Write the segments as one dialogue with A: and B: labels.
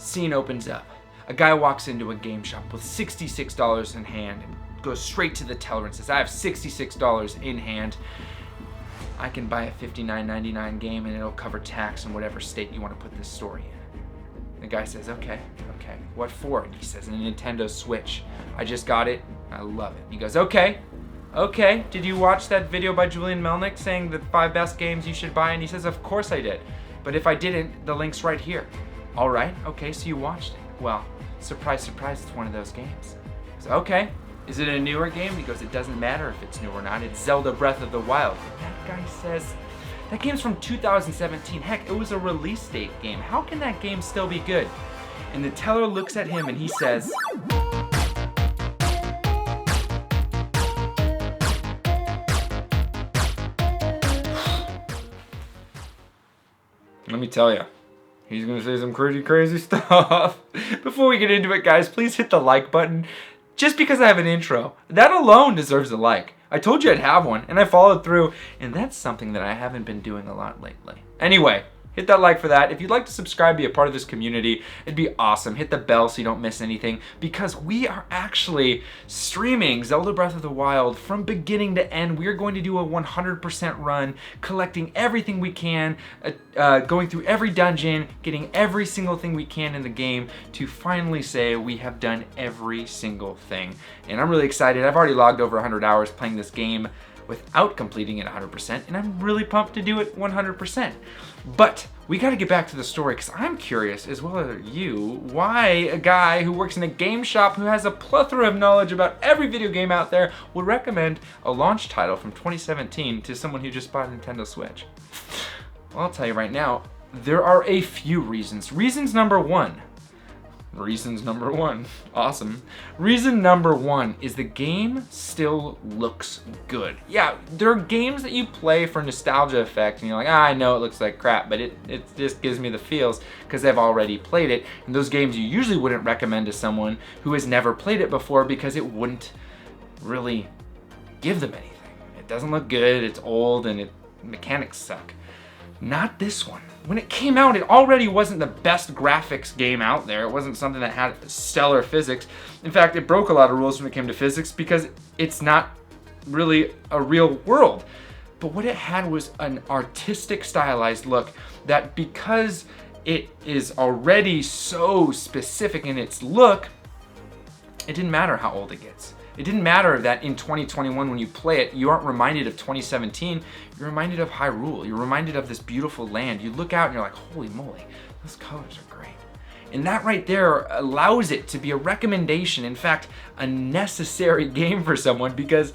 A: Scene opens up. A guy walks into a game shop with $66 in hand and goes straight to the teller and says, I have $66 in hand. I can buy a $59.99 game and it'll cover tax in whatever state you want to put this story in. The guy says, okay, what for? And he says, a Nintendo Switch. I just got it. I love it. He goes, okay. Did you watch that video by Julian Melnick saying the 5 best games you should buy? And he says, of course I did. But if I didn't, the link's right here. All right, okay, so you watched it. Well, surprise, surprise, it's one of those games. He goes, okay. Is it a newer game? He goes, it doesn't matter if it's new or not. It's Zelda Breath of the Wild. And that guy says, that game's from 2017. Heck, it was a release date game. How can that game still be good? And the teller looks at him and he says, let me tell you, he's gonna say some crazy stuff. Before we get into it, guys, please hit the like button. Just because I have an intro, that alone deserves a like. I told you I'd have one, and I followed through, and that's something that I haven't been doing a lot lately. Anyway, hit that like for that. If you'd like to subscribe, be a part of this community, it'd be awesome. Hit the bell so you don't miss anything, because we are actually streaming Zelda Breath of the Wild from beginning to end. We are going to do a 100% run, collecting everything we can, going through every dungeon, getting every single thing we can in the game to finally say we have done every single thing. And I'm really excited. I've already logged over 100 hours playing this game without completing it 100%, and I'm really pumped to do it 100%. But we gotta get back to the story, because I'm curious, as well as you, why a guy who works in a game shop who has a plethora of knowledge about every video game out there would recommend a launch title from 2017 to someone who just bought a Nintendo Switch. Well, I'll tell you right now, there are a few reasons. Reason number one, awesome. Reason number one is the game still looks good. Yeah, there are games that you play for nostalgia effect and you're like, I know it looks like crap, but it just gives me the feels because I've already played it. And those games you usually wouldn't recommend to someone who has never played it before because it wouldn't really give them anything. It doesn't look good, it's old, and mechanics suck. Not this one. When it came out, it already wasn't the best graphics game out there. It wasn't something that had stellar physics. In fact, it broke a lot of rules when it came to physics because it's not really a real world. But what it had was an artistic, stylized look that, because it is already so specific in its look, it didn't matter how old it gets. It didn't matter that in 2021, when you play it, you aren't reminded of 2017. You're reminded of Hyrule. You're reminded of this beautiful land. You look out and you're like, holy moly, those colors are great. And that right there allows it to be a recommendation, in fact, a necessary game for someone, because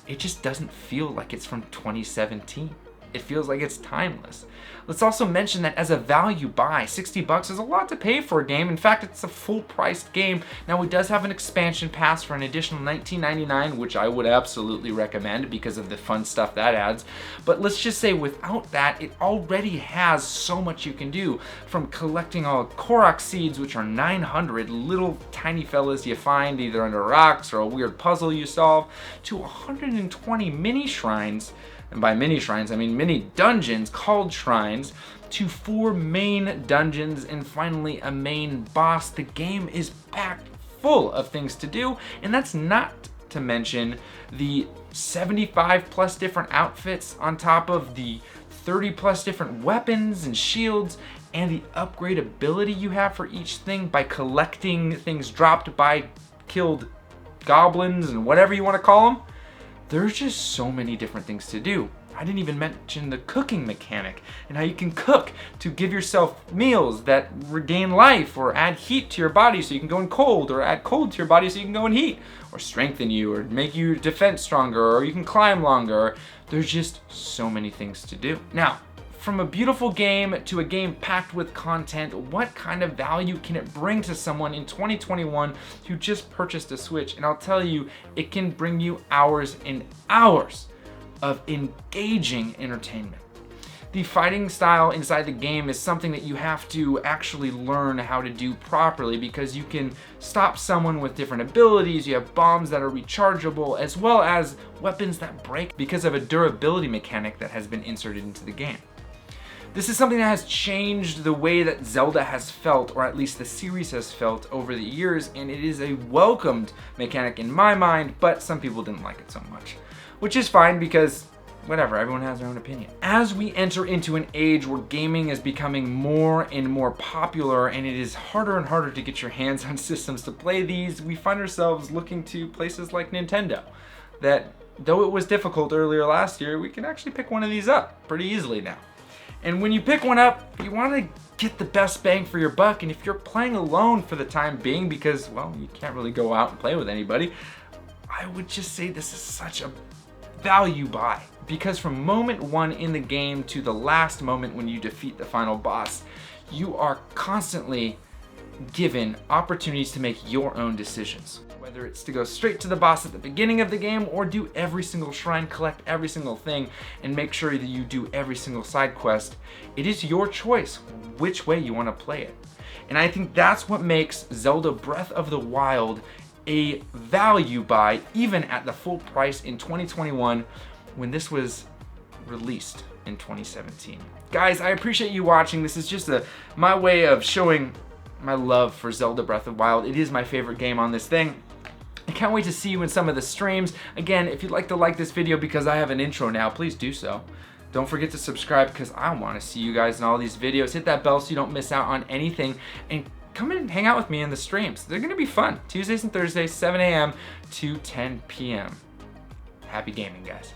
A: it just doesn't feel like it's from 2017. It feels like it's timeless. Let's also mention that as a value buy, $60 is a lot to pay for a game. In fact, it's a full-priced game. Now, it does have an expansion pass for an additional $19.99, which I would absolutely recommend because of the fun stuff that adds. But let's just say without that, it already has so much you can do, from collecting all Korok seeds, which are 900 little tiny fellas you find either under rocks or a weird puzzle you solve, to 120 mini shrines. And by mini shrines, I mean mini dungeons called shrines, to 4 main dungeons, and finally a main boss. The game is packed full of things to do, and that's not to mention the 75 plus different outfits on top of the 30 plus different weapons and shields, and the upgradability you have for each thing by collecting things dropped by killed goblins and whatever you want to call them. There's just so many different things to do. I didn't even mention the cooking mechanic and how you can cook to give yourself meals that regain life or add heat to your body so you can go in cold, or add cold to your body so you can go in heat, or strengthen you, or make your defense stronger, or you can climb longer. There's just so many things to do. Now, from a beautiful game to a game packed with content, what kind of value can it bring to someone in 2021 who just purchased a Switch? And I'll tell you, it can bring you hours and hours of engaging entertainment. The fighting style inside the game is something that you have to actually learn how to do properly, because you can stop someone with different abilities. You have bombs that are rechargeable, as well as weapons that break because of a durability mechanic that has been inserted into the game. This is something that has changed the way that Zelda has felt, or at least the series has felt over the years, and it is a welcomed mechanic in my mind, but some people didn't like it so much. Which is fine because, whatever, everyone has their own opinion. As we enter into an age where gaming is becoming more and more popular and it is harder and harder to get your hands on systems to play these, we find ourselves looking to places like Nintendo. That, though it was difficult earlier last year, we can actually pick one of these up pretty easily now. And when you pick one up, you want to get the best bang for your buck, and if you're playing alone for the time being because, well, you can't really go out and play with anybody, I would just say this is such a value buy. Because from moment one in the game to the last moment when you defeat the final boss, you are constantly given opportunities to make your own decisions. Whether it's to go straight to the boss at the beginning of the game or do every single shrine, collect every single thing, and make sure that you do every single side quest, it is your choice which way you want to play it. And I think that's what makes Zelda Breath of the Wild a value buy, even at the full price in 2021 when this was released in 2017. Guys, I appreciate you watching. This is just my way of showing my love for Zelda Breath of the Wild. It is my favorite game on this thing. I can't wait to see you in some of the streams. Again, if you'd like to like this video because I have an intro now, please do so. Don't forget to subscribe because I want to see you guys in all these videos. Hit that bell so you don't miss out on anything. And come in and hang out with me in the streams. They're going to be fun. Tuesdays and Thursdays, 7 a.m. to 10 p.m. Happy gaming, guys.